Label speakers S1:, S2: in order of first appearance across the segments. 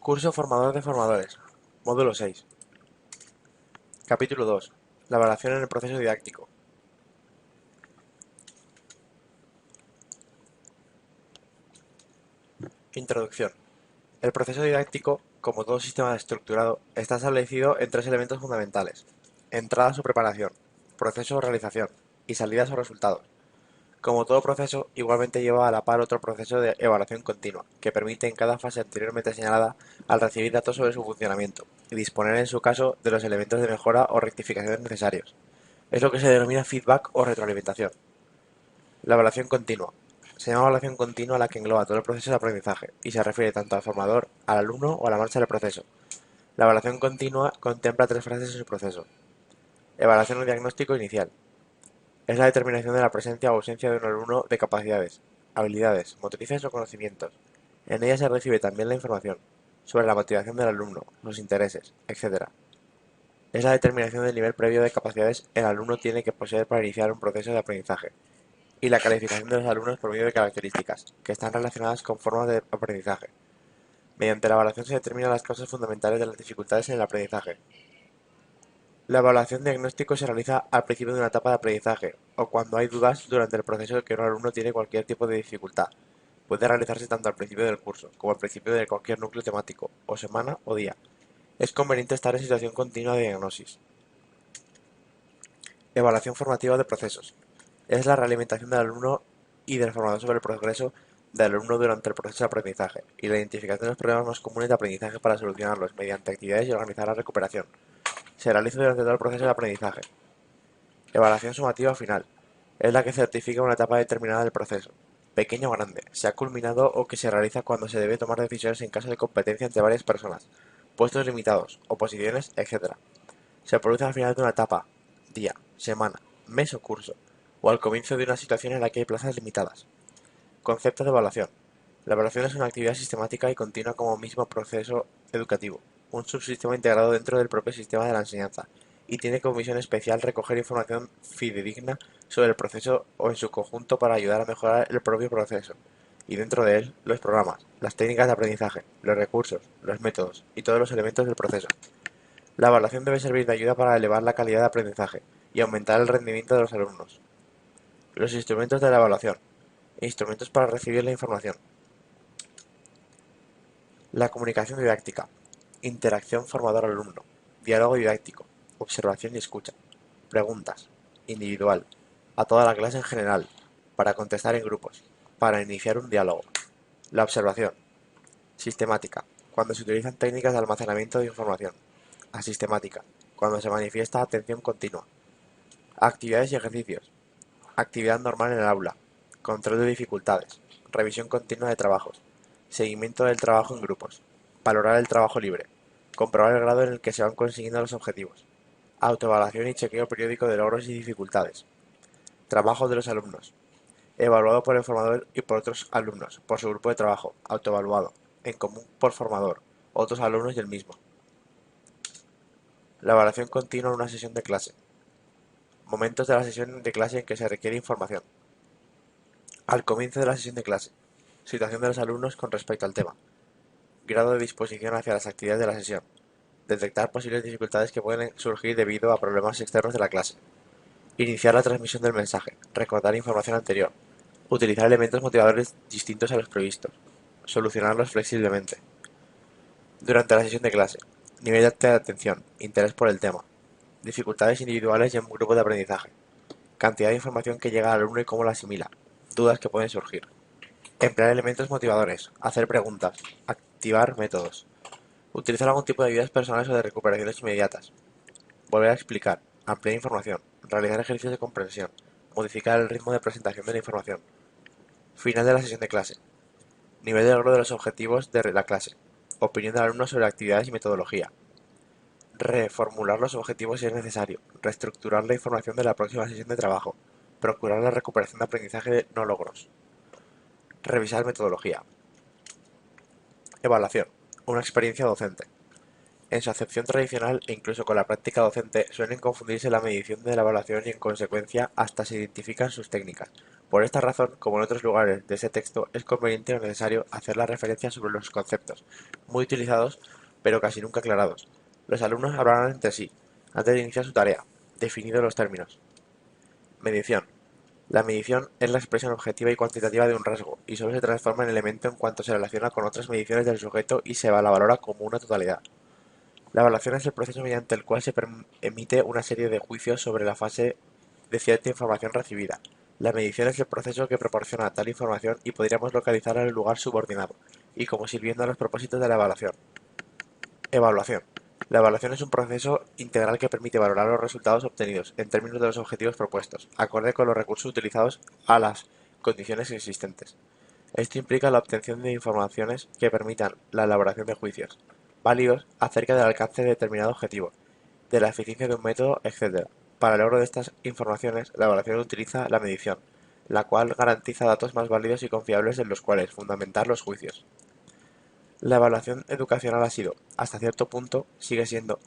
S1: Curso Formador de Formadores. Módulo 6. Capítulo 2. La evaluación en el proceso didáctico. Introducción. El proceso didáctico, como todo sistema estructurado, está establecido en tres elementos fundamentales: entradas o preparación, proceso o realización, y salidas o resultados. Como todo proceso, igualmente lleva a la par otro proceso de evaluación continua, que permite en cada fase anteriormente señalada al recibir datos sobre su funcionamiento, y disponer en su caso de los elementos de mejora o rectificación necesarios. Es lo que se denomina feedback o retroalimentación. La evaluación continua. Se llama evaluación continua a la que engloba todo el proceso de aprendizaje, y se refiere tanto al formador, al alumno o a la marcha del proceso. La evaluación continua contempla tres fases en su proceso. Evaluación o diagnóstico inicial. Es la determinación de la presencia o ausencia de un alumno de capacidades, habilidades, motrices o conocimientos. En ella se recibe también la información sobre la motivación del alumno, sus intereses, etc. Es la determinación del nivel previo de capacidades el alumno tiene que poseer para iniciar un proceso de aprendizaje, y la calificación de los alumnos por medio de características, que están relacionadas con formas de aprendizaje. Mediante la evaluación se determinan las causas fundamentales de las dificultades en el aprendizaje. La evaluación diagnóstico se realiza al principio de una etapa de aprendizaje, o cuando hay dudas durante el proceso de que un alumno tiene cualquier tipo de dificultad. Puede realizarse tanto al principio del curso, como al principio de cualquier núcleo temático, o semana o día. Es conveniente estar en situación continua de diagnosis. Evaluación formativa de procesos. Es la realimentación del alumno y del formador sobre el progreso del alumno durante el proceso de aprendizaje, y la identificación de los problemas más comunes de aprendizaje para solucionarlos mediante actividades y organizar la recuperación. Se realiza durante todo el proceso de aprendizaje. Evaluación sumativa final. Es la que certifica una etapa determinada del proceso, pequeña o grande, se ha culminado o que se realiza cuando se debe tomar decisiones en caso de competencia entre varias personas, puestos limitados, oposiciones, etc. Se produce al final de una etapa, día, semana, mes o curso, o al comienzo de una situación en la que hay plazas limitadas. Concepto de evaluación. La evaluación es una actividad sistemática y continua como mismo proceso educativo, un subsistema integrado dentro del propio sistema de la enseñanza, y tiene como misión especial recoger información fidedigna sobre el proceso o en su conjunto para ayudar a mejorar el propio proceso, y dentro de él, los programas, las técnicas de aprendizaje, los recursos, los métodos y todos los elementos del proceso. La evaluación debe servir de ayuda para elevar la calidad de aprendizaje y aumentar el rendimiento de los alumnos. Los instrumentos de la evaluación. Instrumentos para recibir la información. La comunicación didáctica. Interacción formador-alumno. Diálogo didáctico. Observación y escucha. Preguntas. Individual. A toda la clase en general. Para contestar en grupos. Para iniciar un diálogo. La observación. Sistemática. Cuando se utilizan técnicas de almacenamiento de información. Asistemática. Cuando se manifiesta atención continua. Actividades y ejercicios. Actividad normal en el aula. Control de dificultades. Revisión continua de trabajos. Seguimiento del trabajo en grupos. Valorar el trabajo libre. Comprobar el grado en el que se van consiguiendo los objetivos. Autoevaluación y chequeo periódico de logros y dificultades. Trabajo de los alumnos. Evaluado por el formador y por otros alumnos, por su grupo de trabajo. Autoevaluado. En común por formador, otros alumnos y el mismo. La evaluación continua en una sesión de clase. Momentos de la sesión de clase en que se requiere información. Al comienzo de la sesión de clase. Situación de los alumnos con respecto al tema. Grado de disposición hacia las actividades de la sesión. Detectar posibles dificultades que pueden surgir debido a problemas externos de la clase. Iniciar la transmisión del mensaje. Recordar información anterior. Utilizar elementos motivadores distintos a los previstos. Solucionarlos flexiblemente. Durante la sesión de clase. Nivel de atención. Interés por el tema. Dificultades individuales y en un grupo de aprendizaje. Cantidad de información que llega al alumno y cómo la asimila. Dudas que pueden surgir. Emplear elementos motivadores. Hacer preguntas. Activar métodos. Utilizar algún tipo de ayudas personales o de recuperaciones inmediatas. Volver a explicar. Ampliar información. Realizar ejercicios de comprensión. Modificar el ritmo de presentación de la información. Final de la sesión de clase. Nivel de logro de los objetivos de la clase. Opinión del alumno sobre actividades y metodología. Reformular los objetivos si es necesario. Reestructurar la información de la próxima sesión de trabajo. Procurar la recuperación de aprendizaje de no logros. Revisar metodología. Evaluación. Una experiencia docente. En su acepción tradicional e incluso con la práctica docente suelen confundirse la medición de la evaluación y en consecuencia hasta se identifican sus técnicas, Por esta razón, como en otros lugares de ese texto, es conveniente o necesario hacer la referencia sobre los conceptos, muy utilizados pero casi nunca aclarados. Los alumnos hablarán entre sí, antes de iniciar su tarea, definidos los términos. Medición. La medición es la expresión objetiva y cuantitativa de un rasgo, y solo se transforma en elemento en cuanto se relaciona con otras mediciones del sujeto y se la valora como una totalidad. La evaluación es el proceso mediante el cual se emite una serie de juicios sobre la fase de cierta información recibida. La medición es el proceso que proporciona tal información y podríamos localizarla en el lugar subordinado, y como sirviendo a los propósitos de la evaluación. Evaluación. La evaluación es un proceso integral que permite valorar los resultados obtenidos en términos de los objetivos propuestos, acorde con los recursos utilizados a las condiciones existentes. Esto implica la obtención de informaciones que permitan la elaboración de juicios válidos acerca del alcance de determinado objetivo, de la eficiencia de un método, etc. Para el logro de estas informaciones, la evaluación utiliza la medición, la cual garantiza datos más válidos y confiables en los cuales fundamentar los juicios. La evaluación educacional ha sido, hasta cierto punto, sigue siendo,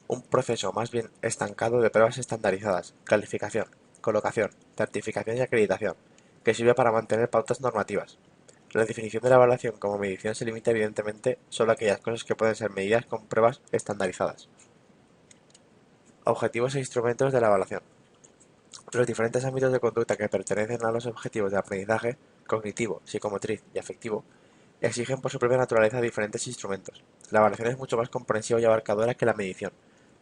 S1: un proceso más bien estancado de pruebas estandarizadas, calificación, colocación, certificación y acreditación, que sirve para mantener pautas normativas. La definición de la evaluación como medición se limita evidentemente solo a aquellas cosas que pueden ser medidas con pruebas estandarizadas. Objetivos e instrumentos de la evaluación. Los diferentes ámbitos de conducta que pertenecen a los objetivos de aprendizaje cognitivo, psicomotriz y afectivo exigen por su propia naturaleza diferentes instrumentos. La evaluación es mucho más comprensiva y abarcadora que la medición.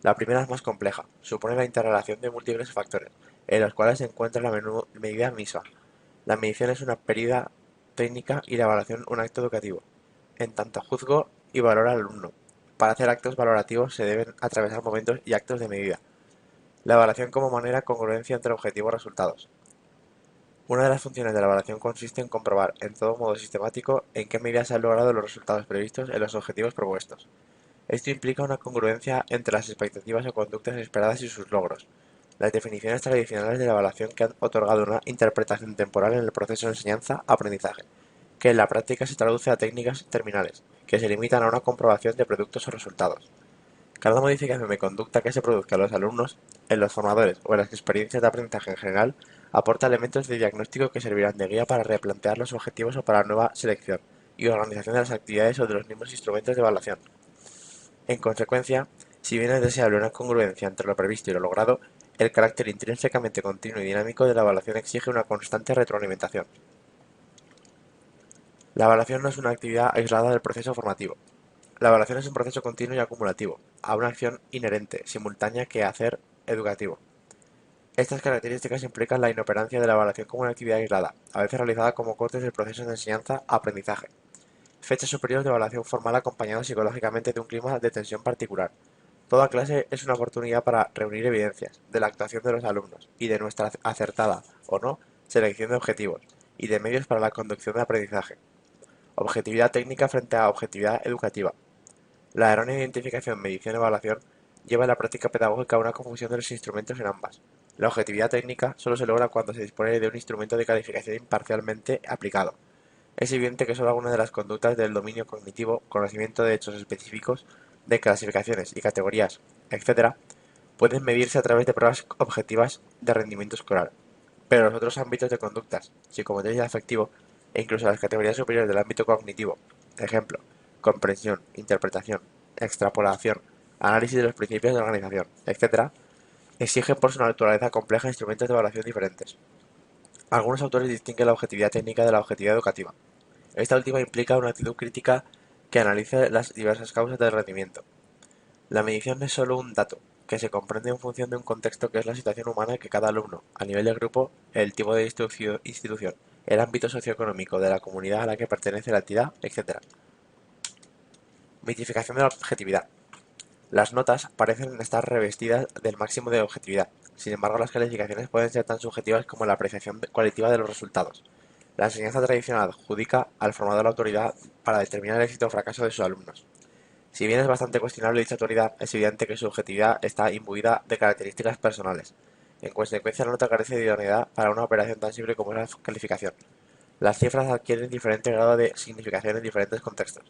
S1: La primera es más compleja, supone la interrelación de múltiples factores, en los cuales se encuentra la medida misma. La medición es una pérdida técnica y la evaluación un acto educativo. En tanto juzgo y valoro al alumno. Para hacer actos valorativos se deben atravesar momentos y actos de medida. La evaluación como manera congruencia entre objetivos y resultados. Una de las funciones de la evaluación consiste en comprobar, en todo modo sistemático, en qué medida se han logrado los resultados previstos en los objetivos propuestos. Esto implica una congruencia entre las expectativas o conductas esperadas y sus logros. Las definiciones tradicionales de la evaluación que han otorgado una interpretación temporal en el proceso de enseñanza-aprendizaje, que en la práctica se traduce a técnicas terminales, que se limitan a una comprobación de productos o resultados. Cada modificación de conducta que se produzca en los alumnos, en los formadores o en las experiencias de aprendizaje en general aporta elementos de diagnóstico que servirán de guía para replantear los objetivos o para la nueva selección y organización de las actividades o de los mismos instrumentos de evaluación. En consecuencia, si bien es deseable una congruencia entre lo previsto y lo logrado, el carácter intrínsecamente continuo y dinámico de la evaluación exige una constante retroalimentación. La evaluación no es una actividad aislada del proceso formativo. La evaluación es un proceso continuo y acumulativo, a una acción inherente, simultánea quehacer educativo. Estas características implican la inoperancia de la evaluación como una actividad aislada, a veces realizada como cortes del proceso de enseñanza-aprendizaje. Fecha superior de evaluación formal acompañado psicológicamente de un clima de tensión particular. Toda clase es una oportunidad para reunir evidencias de la actuación de los alumnos y de nuestra acertada, o no, selección de objetivos y de medios para la conducción de aprendizaje. Objetividad técnica frente a objetividad educativa. La errónea identificación medición-evaluación lleva en la práctica pedagógica a una confusión de los instrumentos en ambas. La objetividad técnica solo se logra cuando se dispone de un instrumento de calificación imparcialmente aplicado. Es evidente que solo algunas de las conductas del dominio cognitivo, conocimiento de hechos específicos, de clasificaciones y categorías, etc., pueden medirse a través de pruebas objetivas de rendimiento escolar. Pero los otros ámbitos de conductas, psicomotriz y afectivo, e incluso las categorías superiores del ámbito cognitivo, ejemplo, comprensión, interpretación, extrapolación, análisis de los principios de organización, etc., exigen por su naturaleza compleja instrumentos de evaluación diferentes. Algunos autores distinguen la objetividad técnica de la objetividad educativa. Esta última implica una actitud crítica que analice las diversas causas del rendimiento. La medición es solo un dato, que se comprende en función de un contexto que es la situación humana que cada alumno, a nivel de grupo, el tipo de institución, el ámbito socioeconómico de la comunidad a la que pertenece la entidad, etc. Mitificación de la objetividad. Las notas parecen estar revestidas del máximo de objetividad. Sin embargo, las calificaciones pueden ser tan subjetivas como la apreciación cualitativa de los resultados. La enseñanza tradicional adjudica al formador la autoridad para determinar el éxito o fracaso de sus alumnos. Si bien es bastante cuestionable dicha autoridad, es evidente que su objetividad está imbuida de características personales. En consecuencia, la nota carece de idoneidad para una operación tan simple como es la calificación. Las cifras adquieren diferente grado de significación en diferentes contextos.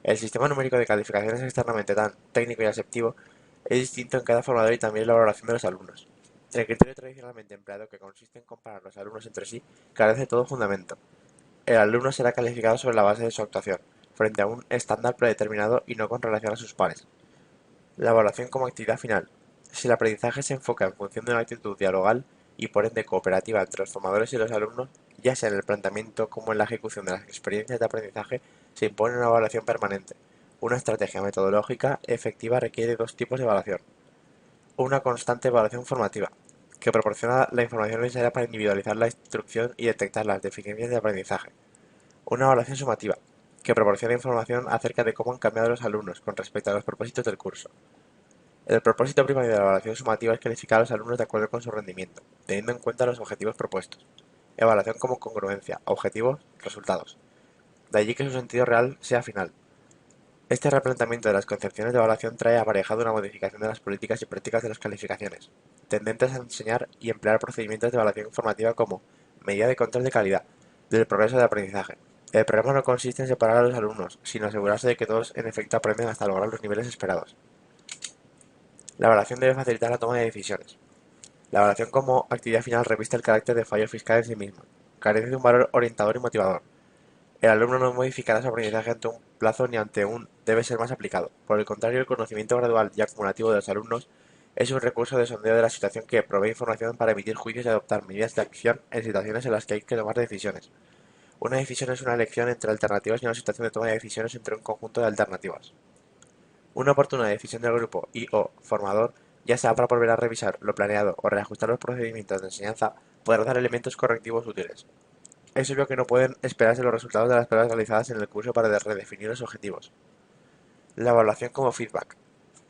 S1: El sistema numérico de calificaciones externamente tan técnico y asertivo es distinto en cada formador y también en la valoración de los alumnos. El criterio tradicionalmente empleado, que consiste en comparar los alumnos entre sí, carece de todo fundamento. El alumno será calificado sobre la base de su actuación, frente a un estándar predeterminado y no con relación a sus pares. La evaluación como actividad final. Si el aprendizaje se enfoca en función de una actitud dialogal y por ende cooperativa entre los formadores y los alumnos, ya sea en el planteamiento como en la ejecución de las experiencias de aprendizaje, se impone una evaluación permanente. Una estrategia metodológica efectiva requiere dos tipos de evaluación. Una constante evaluación formativa, que proporciona la información necesaria para individualizar la instrucción y detectar las deficiencias de aprendizaje. Una evaluación sumativa, que proporciona información acerca de cómo han cambiado los alumnos con respecto a los propósitos del curso. El propósito primario de la evaluación sumativa es calificar a los alumnos de acuerdo con su rendimiento, teniendo en cuenta los objetivos propuestos. Evaluación como congruencia, objetivos, resultados. De allí que su sentido real sea final. Este replanteamiento de las concepciones de evaluación trae aparejado una modificación de las políticas y prácticas de las calificaciones, tendentes a enseñar y emplear procedimientos de evaluación formativa como medida de control de calidad del progreso de aprendizaje. El problema no consiste en separar a los alumnos, sino asegurarse de que todos en efecto aprenden hasta lograr los niveles esperados. La evaluación debe facilitar la toma de decisiones. La evaluación como actividad final reviste el carácter de fallo fiscal en sí misma. Carece de un valor orientador y motivador. El alumno no modificará su aprendizaje ante un plazo ni ante un debe ser más aplicado. Por el contrario, el conocimiento gradual y acumulativo de los alumnos es un recurso de sondeo de la situación que provee información para emitir juicios y adoptar medidas de acción en situaciones en las que hay que tomar decisiones. Una decisión es una elección entre alternativas y una situación de toma de decisiones entre un conjunto de alternativas. Una oportuna decisión del grupo y o formador, ya sea para volver a revisar lo planeado o reajustar los procedimientos de enseñanza, podrá dar elementos correctivos útiles. Es obvio que no pueden esperarse los resultados de las pruebas realizadas en el curso para redefinir los objetivos. La evaluación como feedback.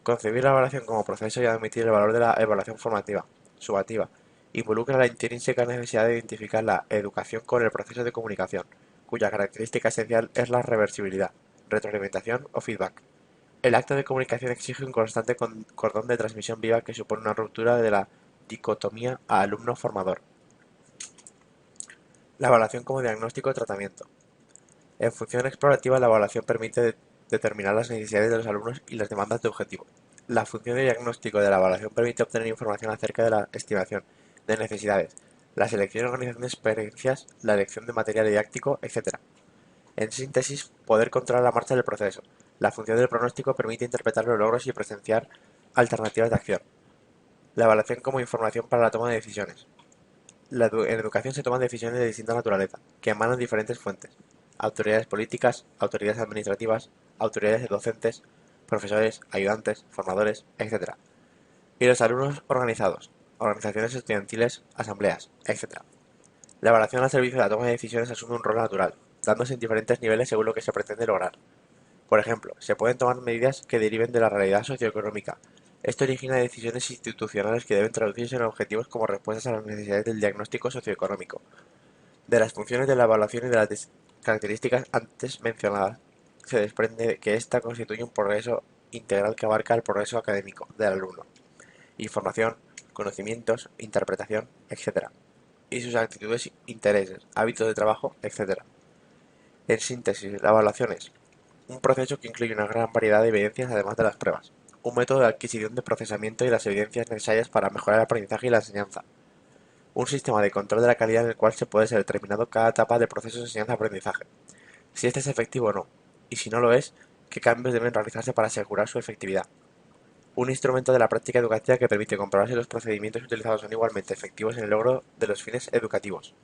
S1: Concebir la evaluación como proceso y admitir el valor de la evaluación formativa, sumativa, involucra la intrínseca necesidad de identificar la educación con el proceso de comunicación, cuya característica esencial es la reversibilidad, retroalimentación o feedback. El acto de comunicación exige un constante cordón de transmisión viva que supone una ruptura de la dicotomía a alumno-formador. La evaluación como diagnóstico o tratamiento. En función explorativa, la evaluación permite determinar las necesidades de los alumnos y las demandas de objetivo. La función de diagnóstico de la evaluación permite obtener información acerca de la estimación de necesidades, la selección y organización de experiencias, la elección de material didáctico, etc. En síntesis, poder controlar la marcha del proceso. La función del pronóstico permite interpretar los logros y presenciar alternativas de acción. La evaluación como información para la toma de decisiones. En educación se toman decisiones de distinta naturaleza, que emanan de diferentes fuentes: autoridades políticas, autoridades administrativas, autoridades docentes, profesores, ayudantes, formadores, etc. Y los alumnos organizados, organizaciones estudiantiles, asambleas, etc. La evaluación al servicio de la toma de decisiones asume un rol natural, dándose en diferentes niveles según lo que se pretende lograr. Por ejemplo, se pueden tomar medidas que deriven de la realidad socioeconómica. Esto origina decisiones institucionales que deben traducirse en objetivos como respuestas a las necesidades del diagnóstico socioeconómico. De las funciones de la evaluación y de las características antes mencionadas, se desprende que ésta constituye un progreso integral que abarca el progreso académico del alumno, información, conocimientos, interpretación, etc., y sus actitudes, intereses, hábitos de trabajo, etc. En síntesis, la evaluación es un proceso que incluye una gran variedad de evidencias además de las pruebas, un método de adquisición de procesamiento y las evidencias necesarias para mejorar el aprendizaje y la enseñanza, un sistema de control de la calidad en el cual se puede ser determinado cada etapa del proceso de enseñanza-aprendizaje, si este es efectivo o no, y si no lo es, qué cambios deben realizarse para asegurar su efectividad. Un instrumento de la práctica educativa que permite comprobar si los procedimientos utilizados son igualmente efectivos en el logro de los fines educativos.